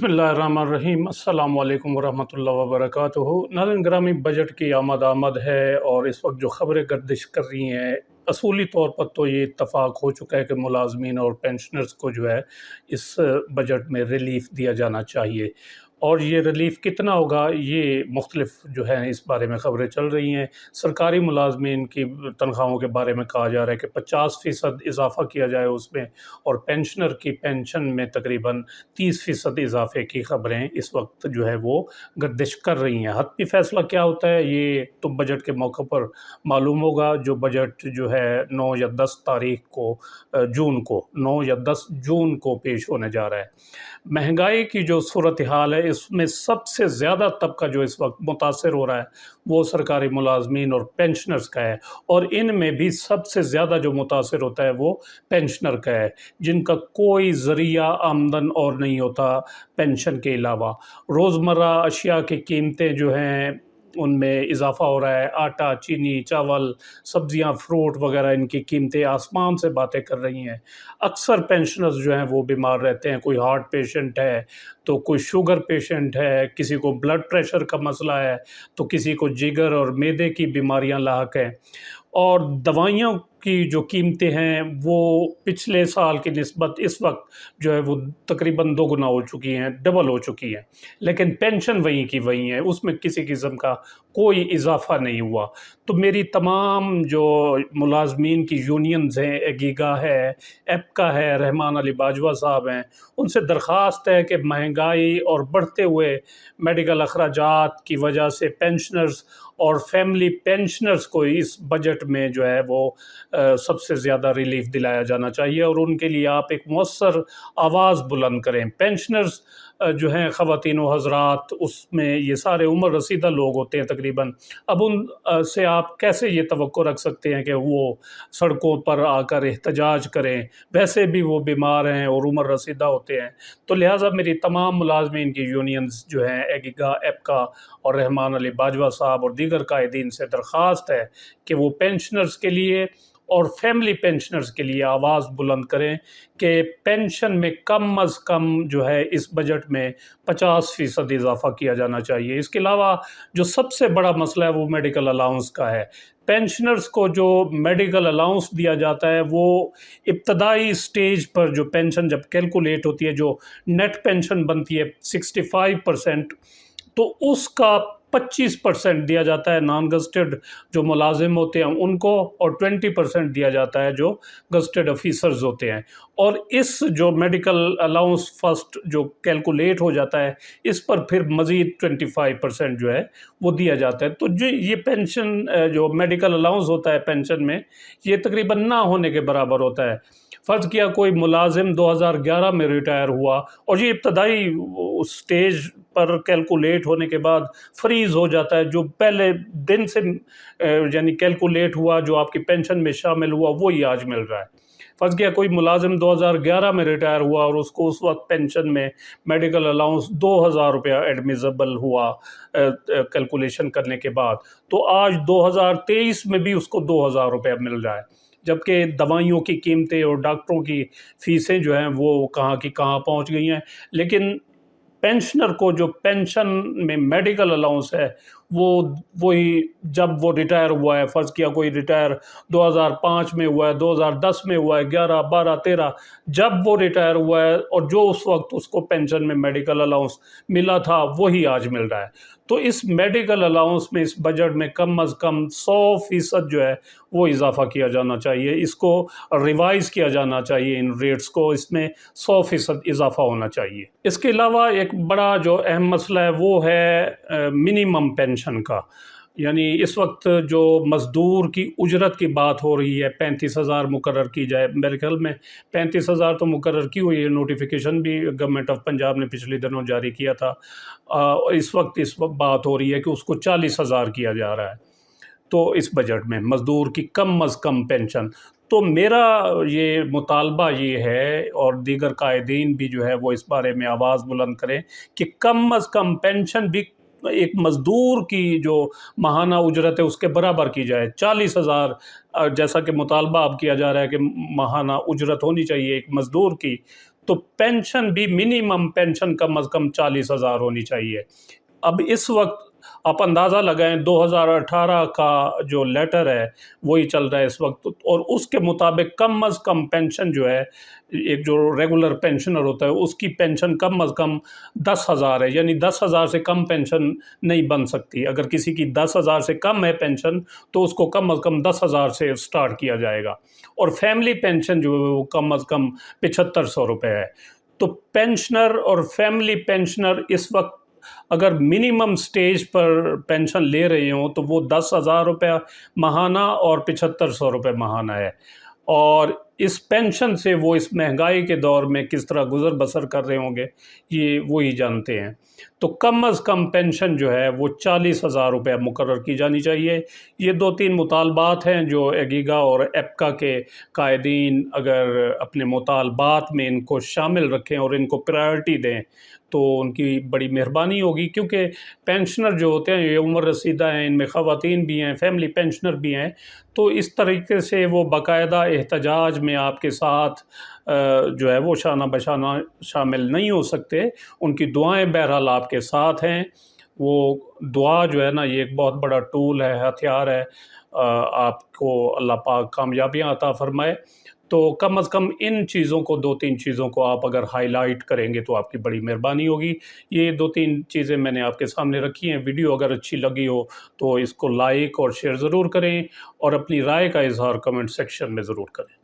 बिस्मिल्लाहिर्रहमानिर्रहीम अस्सलाम वालेकुम वरहमतुल्लाहि वबरकातुहू। नाज़रीन ग्रामी, बजट की आमद है और इस वक्त जो ख़बरें गर्दिश कर रही हैं, असूली तौर पर तो ये इत्तफ़ाक़ हो चुका है कि मुलाज़मीन और पेंशनर्स को जो है इस बजट में रिलीफ़ दिया जाना चाहिए। और ये रिलीफ़ कितना होगा, ये मुख्तलिफ़ जो है इस बारे में ख़बरें चल रही हैं। सरकारी मुलाज़मीन की तनख़्वाहों के बारे में कहा जा रहा है कि 50% इज़ाफ़ा किया जाए उसमें, और पेंशनर की पेंशन में तकरीबन 30% इज़ाफ़े की ख़बरें इस वक्त जो है वो गर्दिश कर रही हैं। हतमी फ़ैसला क्या होता है, ये तो बजट के मौके पर मालूम होगा। जो बजट जो है 9 या 10 तारीख़ को जून को 9 या 10 जून को पेश होने जा रहा है। महंगाई की जो सूरत हाल है, इसमें सबसे ज़्यादा तबका जो इस वक्त मुतासर हो रहा है वो सरकारी मुलाज़मीन और पेंशनर्स का है, और इनमें भी सबसे ज़्यादा जो मुतासर होता है वो पेंशनर का है, जिनका कोई ज़रिया आमदन और नहीं होता पेंशन के अलावा। रोज़मर्रा अशिया की कीमतें जो हैं उनमें इजाफ़ा हो रहा है। आटा, चीनी, चावल, सब्ज़ियाँ, फ्रूट वग़ैरह, इनकी कीमतें आसमान से बातें कर रही हैं। अक्सर पेंशनर्स जो हैं वो बीमार रहते हैं। कोई हार्ट पेशेंट है, तो कोई शुगर पेशेंट है, किसी को ब्लड प्रेशर का मसला है, तो किसी को जिगर और मैदे की बीमारियां लाहक हैं। और दवाइयों की जो कीमतें हैं वो पिछले साल की निस्बत इस वक्त जो है वो तकरीबन दोगुना हो चुकी हैं, डबल हो चुकी हैं। लेकिन पेंशन वहीं की वहीं है, उसमें किसी किस्म का कोई इजाफा नहीं हुआ। तो मेरी तमाम जो मुलाजमीन की यूनियंस हैं, एगीगा है, एपका है, रहमान अली बाजवा साहब हैं, उनसे दरख्वास्त है कि महंगाई और बढ़ते हुए मेडिकल अखराजात की वजह से पेंशनर्स और फैमिली पेंशनर्स को इस बजट में जो है वो सबसे ज़्यादा रिलीफ दिलाया जाना चाहिए, और उनके लिए आप एक मौसर आवाज़ बुलंद करें। पेंशनर्स जो हैं ख़वातीन व हज़रात, उसमें ये सारे उम्र रसीदा लोग होते हैं तकरीबन। अब उन से आप कैसे ये तवक्को रख सकते हैं कि वो सड़कों पर आकर एहतजाज करें? वैसे भी वो बीमार हैं और उम्र रसीदा होते हैं। तो लिहाजा मेरी तमाम मुलाजमीन की यूनियंस जो हैं, एगिगा, एपका और रहमान अली बाजवा साहब और दीगर कायदीन से दरख्वास्त है कि वो पेंशनर्स के लिए और फैमिली पेंशनर्स के लिए आवाज़ बुलंद करें कि पेंशन में कम अज़ कम जो है इस बजट में 50% इजाफ़ा किया जाना चाहिए। इसके अलावा जो सबसे बड़ा मसला है वो मेडिकल अलाउंस का है। पेंशनर्स को जो मेडिकल अलाउंस दिया जाता है वो इब्तदाई स्टेज पर जो पेंशन जब कैलकुलेट होती है, जो नेट पेंशन बनती है 65%, तो उसका 25% दिया जाता है नॉन गज़टेड जो मुलाजिम होते हैं उनको, और 20% दिया जाता है जो गज़टेड ऑफिसर्स होते हैं। और इस जो मेडिकल अलाउंस फर्स्ट जो कैलकुलेट हो जाता है, इस पर फिर मज़ीद 25% जो है वो दिया जाता है। तो जो ये पेंशन जो मेडिकल अलाउंस होता है पेंशन में, ये तकरीबन ना होने के बराबर होता है। फ़र्ज़ किया कोई मुलाजिम 2011 में रिटायर हुआ और ये इब्तदाई उस स्टेज पर कैलकुलेट होने के बाद फ्रीज़ हो जाता है। जो पहले दिन से यानी कैलकुलेट हुआ, जो आपकी पेंशन में शामिल हुआ, वो ही आज मिल रहा है। फ़र्ज़ किया कोई मुलाजिम 2011 में रिटायर हुआ और उसको उस वक्त पेंशन में मेडिकल अलाउंस 2000 रुपया एडमिसिबल हुआ कैलकुलेशन करने के बाद, तो आज 2023 में भी उसको 2000 रुपया मिल रहा है। जबकि दवाइयों की कीमतें और डॉक्टरों की फ़ीसें जो हैं वो कहाँ की कहाँ पहुँच गई हैं। लेकिन पेंशनर को जो पेंशन में मेडिकल अलाउंस है वो वही जब वो रिटायर हुआ है, फ़र्ज़ किया कोई रिटायर 2005 में हुआ है, 2010 में हुआ है, 11, 12, 13, जब वो रिटायर हुआ है और जो उस वक्त उसको पेंशन में मेडिकल अलाउंस मिला था वही आज मिल रहा है। तो इस मेडिकल अलाउंस में इस बजट में कम अज़ कम 100% जो है वो इजाफ़ा किया जाना चाहिए। इसको रिवाइज़ किया जाना चाहिए, इन रेट्स को, इसमें 100% इजाफ़ा होना चाहिए। इसके अलावा एक बड़ा जो अहम मसला है वो है मिनिमम पेंशन का। यानी इस वक्त जो मज़दूर की उजरत की बात हो रही है, 35,000 मुकर्रर की जाए। मेरे ख्याल में 35,000 तो मुकर्रर की हुई है, नोटिफिकेशन भी गवर्नमेंट ऑफ पंजाब ने पिछले दिनों जारी किया था। इस वक्त बात हो रही है कि उसको 40,000 किया जा रहा है। तो इस बजट में मज़दूर की कम अज़ कम पेंशन, तो मेरा ये मुतालबा ये है, और दीगर कायदीन भी जो है वो इस बारे में आवाज़ बुलंद करें कि कम अज़ कम पेंशन भी एक मज़दूर की जो माहाना उजरत है उसके बराबर की जाए। 40,000 जैसा कि मुतालबा अब किया जा रहा है कि माहाना उजरत होनी चाहिए एक मज़दूर की, تو پینشن بھی منیمم پینشن کم از کم 40,000 ہونی چاہیے۔ اب اس وقت آپ اندازہ لگائیں 2018 کا جو لیٹر ہے وہی چل رہا ہے اس وقت، اور اس کے مطابق کم از کم پینشن جو ہے، ایک جو ریگولر پینشنر ہوتا ہے اس کی پینشن کم از کم 10,000 ہے، یعنی 10,000 سے کم پینشن نہیں بن سکتی۔ اگر کسی کی 10,000 سے کم ہے پینشن تو اس کو کم از کم 10,000 سے سٹارٹ کیا جائے گا، اور فیملی پینشن جو ہے وہ کم از کم 7500 روپے ہے۔ تو پینشنر اور فیملی پینشنر اس وقت اگر منیمم سٹیج پر پینشن لے رہے ہوں تو وہ 10,000 روپے ماہانہ اور 7500 روپے ماہانہ ہے، اور اس پینشن سے وہ اس مہنگائی کے دور میں کس طرح گزر بسر کر رہے ہوں گے یہ وہی جانتے ہیں۔ تو کم از کم پینشن جو ہے وہ 40,000 روپے مقرر کی جانی چاہیے۔ یہ 2-3 مطالبات ہیں جو ایگیگا اور ایپکا کے قائدین اگر اپنے مطالبات میں ان کو شامل رکھیں اور ان کو پرائرٹی دیں تو ان کی بڑی مہربانی ہوگی، کیونکہ پینشنر جو ہوتے ہیں یہ عمر رسیدہ ہیں، ان میں خواتین بھی ہیں، فیملی پینشنر بھی ہیں، تو اس طریقے سے وہ باقاعدہ احتجاج میں آپ کے ساتھ جو ہے وہ شانہ بشانہ شامل نہیں ہو سکتے۔ ان کی دعائیں بہرحال آپ کے ساتھ ہیں۔ وہ دعا جو ہے نا یہ ایک بہت بڑا ٹول ہے، ہتھیار ہے، آپ کو اللہ پاک کامیابیاں عطا فرمائے۔ تو کم از کم ان چیزوں کو 2-3 چیزوں کو آپ اگر ہائی لائٹ کریں گے تو آپ کی بڑی مہربانی ہوگی۔ یہ 2-3 چیزیں میں نے آپ کے سامنے رکھی ہیں۔ ویڈیو اگر اچھی لگی ہو تو اس کو لائک اور شیئر ضرور کریں، اور اپنی رائے کا اظہار کمنٹ سیکشن میں ضرور کریں۔